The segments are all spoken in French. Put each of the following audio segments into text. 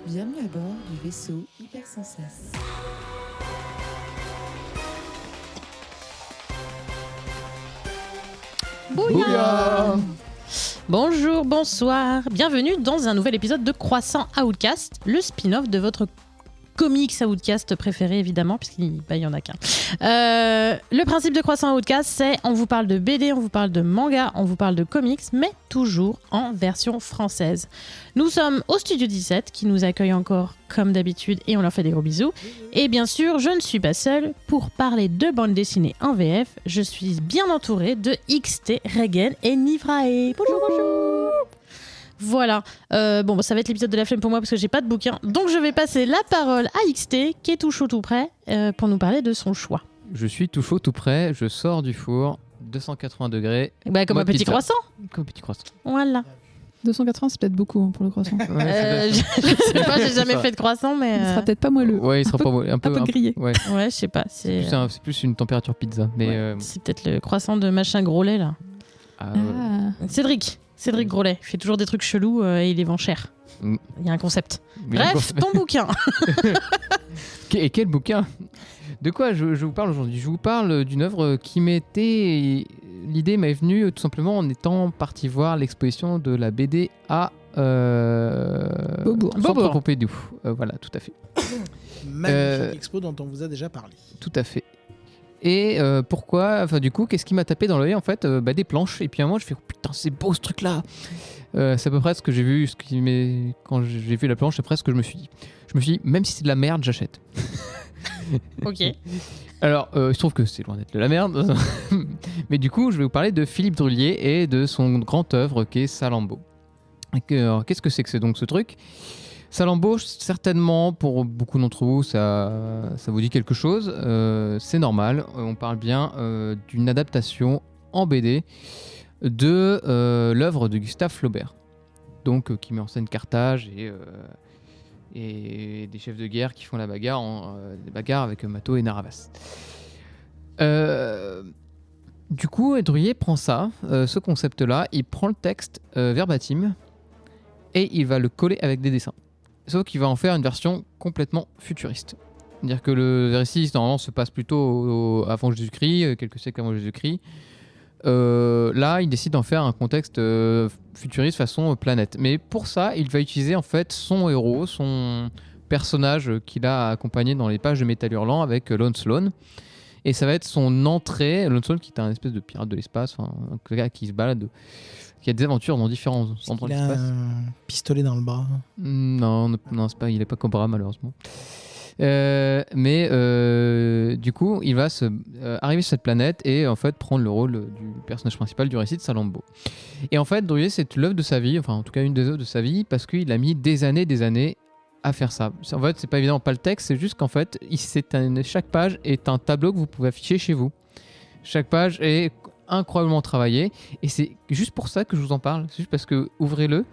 Bienvenue à bord du vaisseau Hypersensas. Bouillard. Bonjour, bonsoir, bienvenue dans un nouvel épisode de Croissant Outcast, le spin-off de votre comics Outcast préféré évidemment, puisqu'il y en a qu'un. Le principe de Croissant Outcast, c'est on vous parle de BD, on vous parle de manga, on vous parle de comics, mais toujours en version française. Nous sommes au Studio 17 qui nous accueille encore comme d'habitude et on leur fait des gros bisous. Et bien sûr, je ne suis pas seule pour parler de bande dessinée en VF. Je suis bien entourée de XT, Regen et Nivrae. Bonjour, bonjour. Voilà. Bon, ça va être l'épisode de la flemme pour moi parce que j'ai pas de bouquin. Donc je vais passer la parole à XT qui est tout chaud tout prêt pour nous parler de son choix. Je suis tout chaud tout prêt. Je sors du four. 280 degrés. Bah, comme un petit pizza. croissant. Comme un petit croissant. Voilà. 280, c'est peut-être beaucoup pour le croissant. Je sais pas, j'ai jamais fait de croissant, mais. Il sera peut-être pas moelleux. Ouais, il sera peu- pas un peu grillé. Ouais. Ouais, je sais pas. C'est C'est plus une température pizza. Mais c'est peut-être le croissant de machin gros lait là. ah, Ah. Cédric Grolet. Il fait toujours des trucs chelous et il les vend cher. Mm. Il y a un concept. mais Bref, ton bouquin. Et quel bouquin? De quoi je vous parle aujourd'hui? Je vous parle d'une œuvre qui m'était... L'idée m'est venue tout simplement en étant parti voir l'exposition de la BD à Beaubourg. Centre Pompidou. Voilà, tout à fait. Magnifique expo dont on vous a déjà parlé. Tout à fait. Et pourquoi, enfin du coup, qu'est-ce qui m'a tapé dans l'œil en fait? Des planches. Et puis à un moment, je fais oh, putain, c'est beau ce truc-là. C'est à peu près ce que j'ai vu, quand j'ai vu la planche, c'est presque ce que je me suis dit. Je me suis dit, même si c'est de la merde, j'achète. Ok. Alors, il se trouve que c'est loin d'être de la merde. Mais du coup, je vais vous parler de Philippe Drullier et de son grand œuvre qui est Salammbô. Alors, qu'est-ce que c'est donc ce truc? Salammbô, certainement, pour beaucoup d'entre vous, ça vous dit quelque chose. C'est normal. On parle bien d'une adaptation en BD de l'œuvre de Gustave Flaubert. Donc, qui met en scène Carthage et des chefs de guerre qui font la bagarre, des bagarres avec Mato et Narr'havas. Du coup, Drullier prend ça, ce concept-là, il prend le texte verbatim et il va le coller avec des dessins. Sauf qu'il va en faire une version complètement futuriste. C'est-à-dire que le récit, normalement, se passe plutôt avant Jésus-Christ, quelques siècles avant Jésus-Christ. Là, il décide d'en faire un contexte futuriste façon planète. Mais pour ça, il va utiliser en fait son héros, son personnage qu'il a accompagné dans les pages de Métal Hurlant avec Lone Sloan. Et ça va être son entrée, Lone Sloan qui est un espèce de pirate de l'espace, un gars qui se balade, qui a des aventures dans différents endroits de Il a l'espace. un pistolet dans le bras. Non, c'est pas, il n'est pas Cobra malheureusement. Du coup, il va arriver sur cette planète et en fait prendre le rôle du personnage principal du récit de Salammbô. Et en fait, Drullier, c'est l'œuvre de sa vie, enfin en tout cas une des œuvres de sa vie, parce qu'il a mis des années à faire ça. En fait, c'est pas évidemment pas le texte, c'est juste qu'en fait, chaque page est un tableau que vous pouvez afficher chez vous. Chaque page est incroyablement travaillée et c'est juste pour ça que je vous en parle. C'est juste parce que ouvrez-le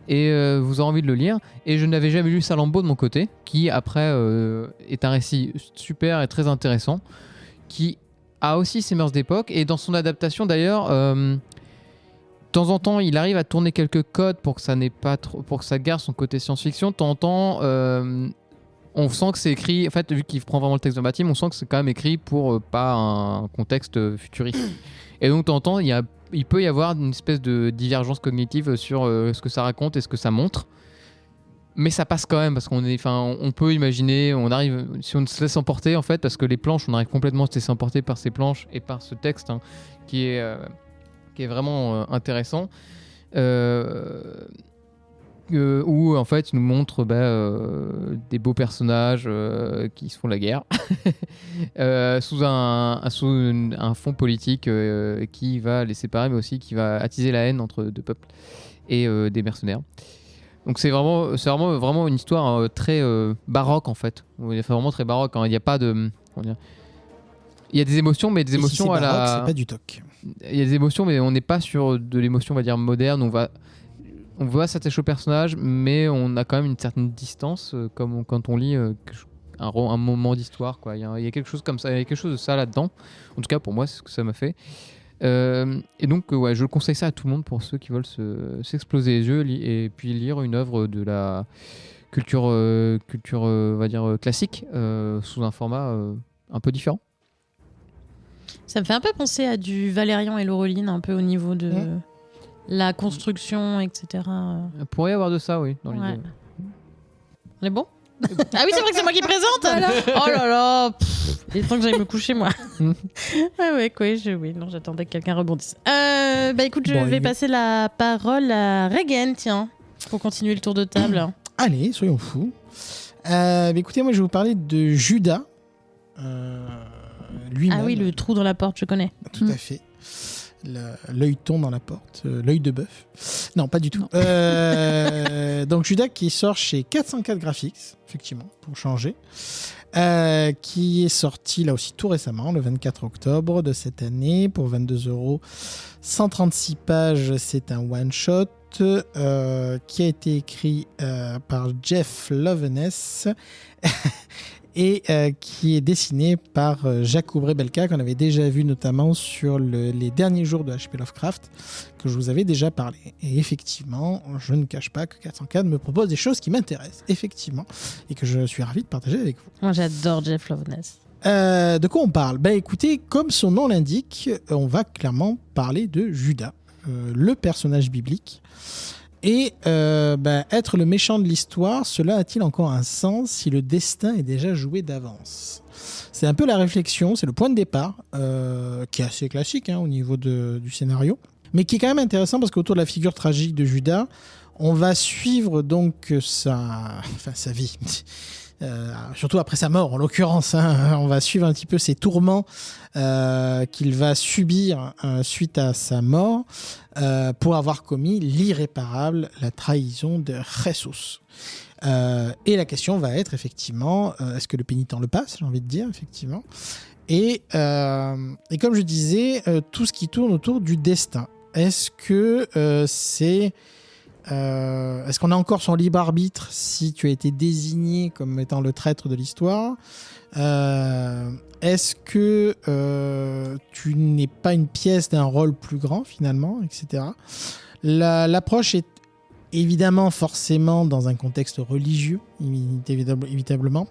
et vous avez envie de le lire. Et je n'avais jamais lu Salammbô de mon côté, qui après est un récit super et très intéressant, qui a aussi ses mœurs d'époque. Et dans son adaptation d'ailleurs, de temps en temps, il arrive à tourner quelques codes pour que ça n'ait pas trop, pour que ça garde son côté science-fiction. De temps en temps, on sent que c'est écrit. En fait, vu qu'il prend vraiment le texte de bâtiment, on sent que c'est quand même écrit pour pas un contexte futuriste. Et donc, de temps en temps, il peut y avoir une espèce de divergence cognitive sur ce que ça raconte et ce que ça montre. Mais ça passe quand même parce on peut imaginer, on arrive, si on se laisse emporter en fait, parce que les planches, on arrive complètement à se laisser emporter par ces planches et par ce texte qui est vraiment intéressant. Où en fait il nous montre des beaux personnages qui se font la guerre sous un fond politique qui va les séparer, mais aussi qui va attiser la haine entre deux peuples et des mercenaires. Donc c'est vraiment une histoire très baroque en fait. C'est vraiment très baroque. Il n'y a pas de... Il y a des émotions, mais des émotions si c'est à baroque, la... c'est pas du toc. Il y a des émotions, mais on n'est pas sur de l'émotion, on va dire, moderne. On va s'attacher au personnage, mais on a quand même une certaine distance, comme quand on lit un moment d'histoire, quoi. Il y a quelque chose comme ça, il y a quelque chose de ça là-dedans. En tout cas, pour moi, c'est ce que ça m'a fait. Et donc, je conseille ça à tout le monde pour ceux qui veulent s'exploser les yeux et puis lire une œuvre culture, on va dire, classique, sous un format un peu différent. Ça me fait un peu penser à du Valérian et Laureline, un peu au niveau de la construction, etc. Il pourrait y avoir de ça, oui, dans Ouais. l'idée. On est bon? Ah oui, c'est vrai que c'est moi qui présente. Oh là là, il est temps que j'aille me coucher, moi. Ouais, quoi, oui, non, j'attendais que quelqu'un rebondisse. Écoute, je vais passer la parole à Regen, tiens, pour continuer le tour de table. Allez, soyons fous. Écoutez, moi je vais vous parler de Judas. Lui-même. Ah oui, le trou dans la porte, je connais. Tout à fait. L'œilleton dans la porte, l'œil de bœuf. Non, pas du tout. Donc Judas qui sort chez 404 Graphics, effectivement, pour changer. Qui est sorti là aussi tout récemment, le 24 octobre de cette année, pour 22 €. 136 pages, c'est un one-shot qui a été écrit par Jeff Loveness et qui est dessiné par Jakub Rebelka, qu'on avait déjà vu notamment sur les derniers jours de H.P. Lovecraft, que je vous avais déjà parlé. Et effectivement, je ne cache pas que 404 me propose des choses qui m'intéressent, effectivement, et que je suis ravi de partager avec vous. Moi, j'adore Jeff Loveness. De quoi on parle ? Écoutez, comme son nom l'indique, on va clairement parler de Judas, le personnage biblique. Et être le méchant de l'histoire, cela a-t-il encore un sens si le destin est déjà joué d'avance ? C'est un peu la réflexion, c'est le point de départ, qui est assez classique au niveau du scénario, mais qui est quand même intéressant parce qu'autour de la figure tragique de Judas, on va suivre donc sa vie. Surtout après sa mort en l'occurrence, on va suivre un petit peu ses tourments qu'il va subir suite à sa mort pour avoir commis l'irréparable, la trahison de Jesus. Et la question va être effectivement, est-ce que le pénitent le passe, j'ai envie de dire, effectivement. Et comme je disais, tout ce qui tourne autour du destin. Est-ce que est-ce qu'on a encore son libre arbitre si tu as été désigné comme étant le traître de l'histoire ? Est-ce que tu n'es pas une pièce d'un rôle plus grand finalement, etc. L'approche est évidemment forcément dans un contexte religieux, inévitablement.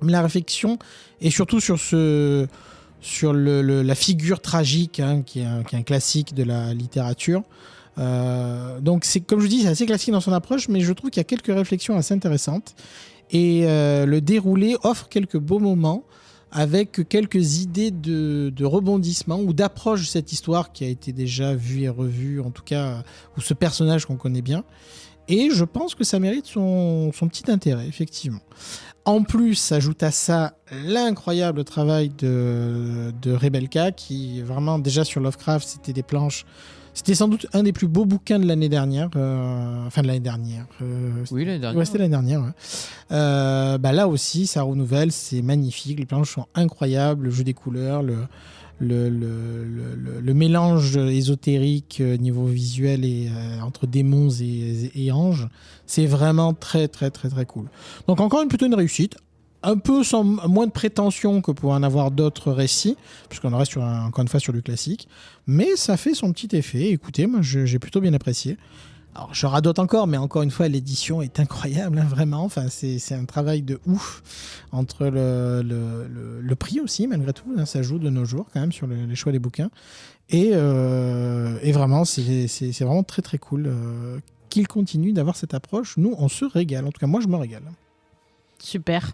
Mais la réflexion est surtout sur la figure tragique, qui est un classique de la littérature. Donc c'est, comme je dis, c'est assez classique dans son approche, mais je trouve qu'il y a quelques réflexions assez intéressantes et le déroulé offre quelques beaux moments avec quelques idées de rebondissement ou d'approche de cette histoire qui a été déjà vue et revue, en tout cas, ou ce personnage qu'on connaît bien, et je pense que ça mérite son petit intérêt, effectivement. En plus, s'ajoute à ça l'incroyable travail de Rebelka, qui vraiment, déjà sur Lovecraft, c'était des planches. C'était sans doute un des plus beaux bouquins de l'année dernière. Enfin, de l'année dernière. Oui, l'année dernière. Ouais, c'était l'année dernière. Ouais. Là aussi, ça renouvelle, c'est magnifique. Les planches sont incroyables, le jeu des couleurs, le mélange ésotérique niveau visuel et entre démons et anges. C'est vraiment très, très, très, très cool. Donc, encore plutôt une réussite. Un peu moins de prétention que pour en avoir d'autres récits, puisqu'on reste encore une fois sur du classique, mais ça fait son petit effet. Écoutez, moi j'ai plutôt bien apprécié. Alors je radote encore, mais encore une fois l'édition est incroyable, vraiment. Enfin, c'est un travail de ouf entre le prix aussi, malgré tout, ça joue de nos jours quand même sur les choix des bouquins, et vraiment c'est vraiment très très cool qu'il continue d'avoir cette approche. Nous on se régale, en tout cas moi je me régale. Super.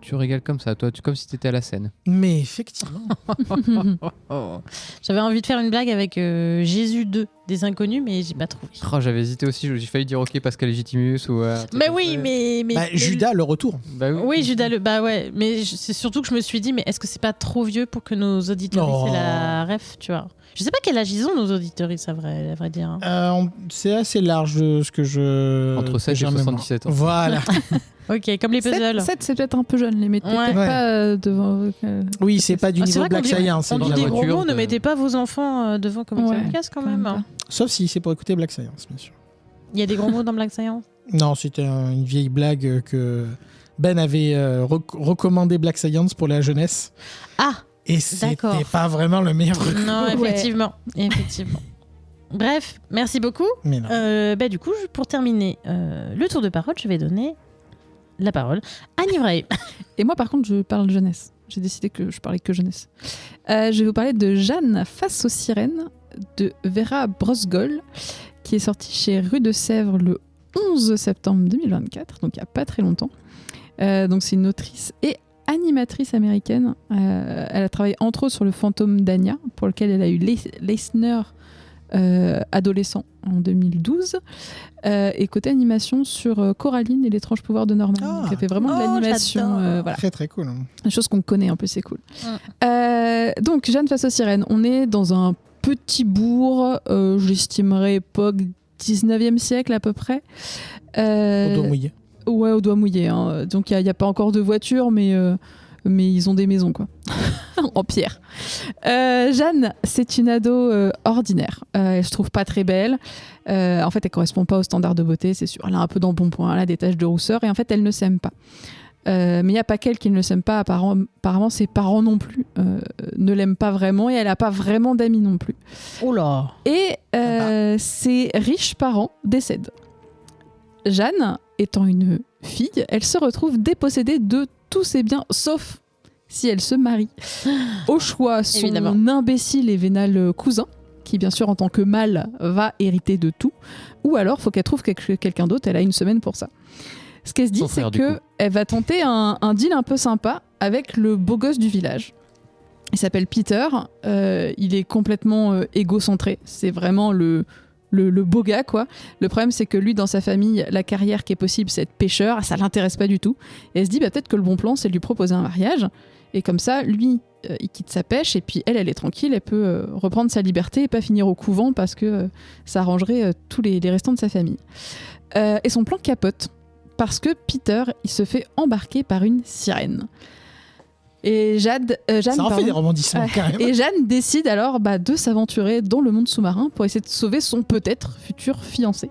Tu régales comme ça, toi, comme si tu étais à la scène. Mais effectivement. J'avais envie de faire une blague avec Jésus 2 des Inconnus, mais j'ai pas trouvé. Oh, j'avais hésité aussi, j'ai failli dire ok Pascal Légitimus ou. Mais oui, mais Judas le retour. Oui, Judas ouais, mais c'est surtout que je me suis dit, mais est-ce que c'est pas trop vieux pour que nos auditeurs aient la ref, tu vois? Je sais pas quel âge ils ont, nos auditeurs, à vrai dire. C'est assez large ce que je. Entre 7 et 77 ans. Voilà. Ok, comme les puzzles. 7, c'est peut-être un peu jeune, les mettez peut-être pas devant. Oui, c'est pas du niveau Black Science. On dit des gros mots, de... ne mettez pas vos enfants devant comme ça casse quand même. Sauf si c'est pour écouter Black Science, bien sûr. Il y a des gros mots dans Black Science? Non, c'était une vieille blague que Ben avait recommandé Black Science pour la jeunesse. Ah, et c'était pas vraiment le meilleur recours. Non, effectivement. Bref, merci beaucoup. Mais non. Du coup, pour terminer le tour de parole, je vais donner la parole à Nivray. Et moi, par contre, je parle jeunesse. J'ai décidé que je parlais que jeunesse. Je vais vous parler de Jeanne face aux sirènes de Vera Brosgol, qui est sortie chez Rue de Sèvres le 11 septembre 2024, donc il n'y a pas très longtemps. Donc c'est une autrice et animatrice américaine. Elle a travaillé entre autres sur Le Fantôme d'Anya, pour lequel elle a eu l'Eisner adolescent en 2012. Et côté animation sur Coraline et l'étrange pouvoir de Norman. Ah. Donc elle fait vraiment de l'animation. Voilà. Très très cool. Une chose qu'on connaît en plus, c'est cool. Donc Jeanne face aux sirènes, on est dans un petit bourg, j'estimerais époque 19e siècle à peu près. Au doigt mouillé. Ouais, au doigt mouillé. Hein. Donc il n'y a pas encore de voiture, mais ils ont des maisons, quoi. En pierre. Jeanne, c'est une ado ordinaire. Elle se trouve pas très belle. En fait, elle correspond pas aux standards de beauté, c'est sûr. Elle a un peu d'embonpoint, elle a des taches de rousseur, et en fait, elle ne s'aime pas. Mais il n'y a pas qu'elle qui ne le s'aime pas. Apparemment, ses parents non plus ne l'aiment pas vraiment, et elle n'a pas vraiment d'amis non plus. Oh là. Et ses riches parents décèdent. Jeanne, étant une fille, elle se retrouve dépossédée de tous ses biens, sauf si elle se marie. Au choix, son Évidemment. imbécile et vénal cousin, qui bien sûr en tant que mâle va hériter de tout, ou alors faut qu'elle trouve quelqu'un d'autre, elle a une semaine pour ça. Ce qu'elle se dit, c'est qu'elle va tenter un deal un peu sympa avec le beau gosse du village. Il s'appelle Peter, il est complètement égocentré, c'est vraiment le beau gars, quoi. Le problème, c'est que lui, dans sa famille, la carrière qui est possible, c'est être pêcheur, ça l'intéresse pas du tout. Et elle se dit, peut-être que le bon plan, c'est de lui proposer un mariage. Et comme ça, lui, il quitte sa pêche, et puis elle est tranquille, elle peut reprendre sa liberté et pas finir au couvent, parce que ça arrangerait tous les restants de sa famille. Et son plan capote, parce que Peter, il se fait embarquer par une sirène. Et Jeanne, ça en fait des rebondissements, quand même. Et Jeanne décide alors de s'aventurer dans le monde sous-marin pour essayer de sauver son peut-être futur fiancé.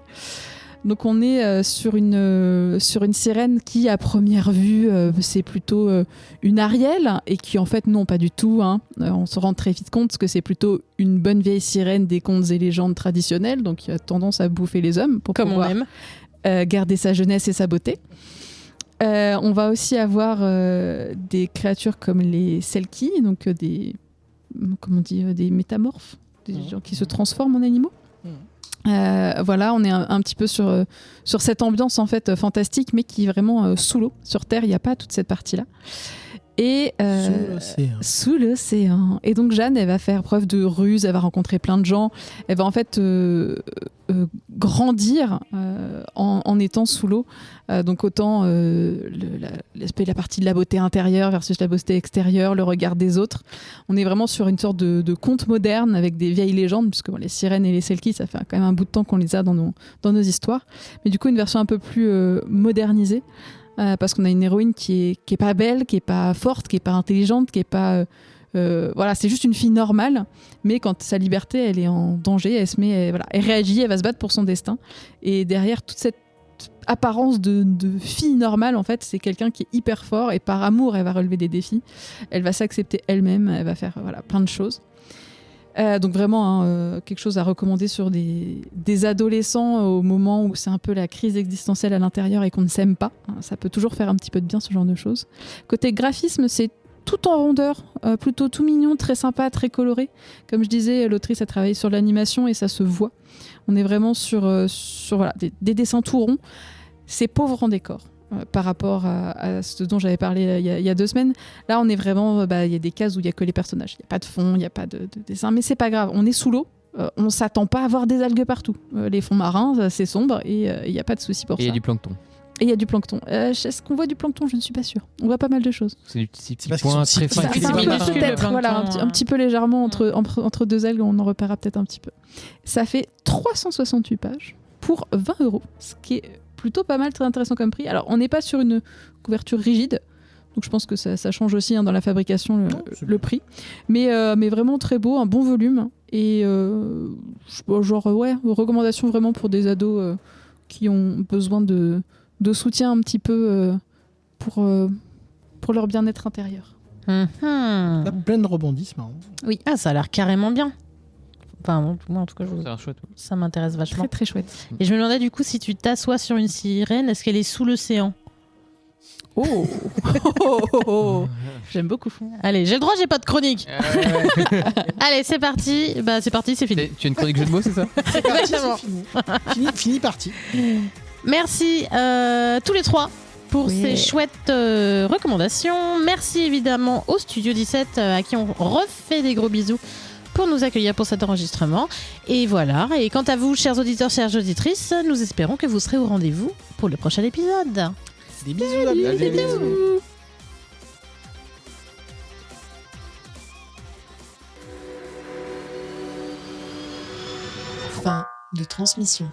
Donc on est sur une sirène qui, à première vue, c'est plutôt une Ariel, et qui en fait, non, pas du tout. Hein. On se rend très vite compte que c'est plutôt une bonne vieille sirène des contes et légendes traditionnels, donc qui a tendance à bouffer les hommes pour Comme pouvoir on aime. garder sa jeunesse et sa beauté. On va aussi avoir des créatures comme les Selkie, donc des métamorphes, des gens qui se transforment en animaux. Voilà, on est un petit peu sur cette ambiance en fait fantastique, mais qui est vraiment sous l'eau. Sur Terre, il n'y a pas toute cette partie-là. Et sous l'océan. Et donc Jeanne, elle va faire preuve de ruse, elle va rencontrer plein de gens, elle va en fait grandir en étant sous l'eau. Donc autant la partie de la beauté intérieure versus la beauté extérieure, le regard des autres. On est vraiment sur une sorte de conte moderne avec des vieilles légendes, puisque les sirènes et les selkies, ça fait quand même un bout de temps qu'on les a dans nos histoires. Mais du coup, une version un peu plus modernisée. Parce qu'on a une héroïne qui est pas belle, qui est pas forte, qui est pas intelligente, qui est pas voilà, c'est juste une fille normale, mais quand sa liberté elle est en danger, elle se met, elle réagit, elle va se battre pour son destin, et derrière toute cette apparence de fille normale, en fait, c'est quelqu'un qui est hyper fort, et par amour elle va relever des défis, elle va s'accepter elle-même, elle va faire plein de choses. Donc vraiment quelque chose à recommander sur des adolescents au moment où c'est un peu la crise existentielle à l'intérieur et qu'on ne s'aime pas. Ça peut toujours faire un petit peu de bien, ce genre de choses. Côté graphisme, c'est tout en rondeur, plutôt tout mignon, très sympa, très coloré. Comme je disais, l'autrice a travaillé sur l'animation et ça se voit. On est vraiment sur voilà, des dessins tout ronds. C'est pauvre en décor. Par rapport à ce dont j'avais parlé il y a 2 semaines. Là, on est vraiment... il y a des cases où il n'y a que les personnages. Il n'y a pas de fond, il n'y a pas de dessin. Mais c'est pas grave. On est sous l'eau. On ne s'attend pas à voir des algues partout. Les fonds marins, c'est sombre et il n'y a pas de souci pour ça. Et il y a du plancton. Et il y a du plancton. Est-ce qu'on voit du plancton ? Je ne suis pas sûre. On voit pas mal de choses. C'est du petit parce point qu'ils sont très fin. c'est minuscule, le plancton, voilà, un petit peu légèrement entre 2 algues, on en repérera peut-être un petit peu. Ça fait 368 pages pour 20 €, ce qui est plutôt pas mal, très intéressant comme prix. Alors, on n'est pas sur une couverture rigide, donc je pense que ça change aussi dans la fabrication le prix. Mais vraiment très beau, un bon volume. Et recommandation vraiment pour des ados qui ont besoin de soutien un petit peu pour leur bien-être intérieur. Plein de rebondissements. Oui, ça a l'air carrément bien. Enfin, moi en tout cas, ça m'intéresse vachement. Très très chouette. Et je me demandais du coup, si tu t'assois sur une sirène, est-ce qu'elle est sous l'océan ? Oh, oh, oh, oh. J'aime beaucoup. Allez, j'ai le droit, j'ai pas de chronique. Ouais. Allez, c'est parti. Bah, c'est parti, c'est fini. Tu as une chronique jeu de mots, c'est ça? C'est parti, Exactement. c'est fini. Fini parti. Merci tous les trois pour Oui. ces chouettes recommandations. Merci évidemment au Studio 17 à qui on refait des gros bisous pour nous accueillir pour cet enregistrement. Et voilà. Et quant à vous, chers auditeurs, chères auditrices, nous espérons que vous serez au rendez-vous pour le prochain épisode. Des bisous, à bientôt. Des bisous. Fin de transmission.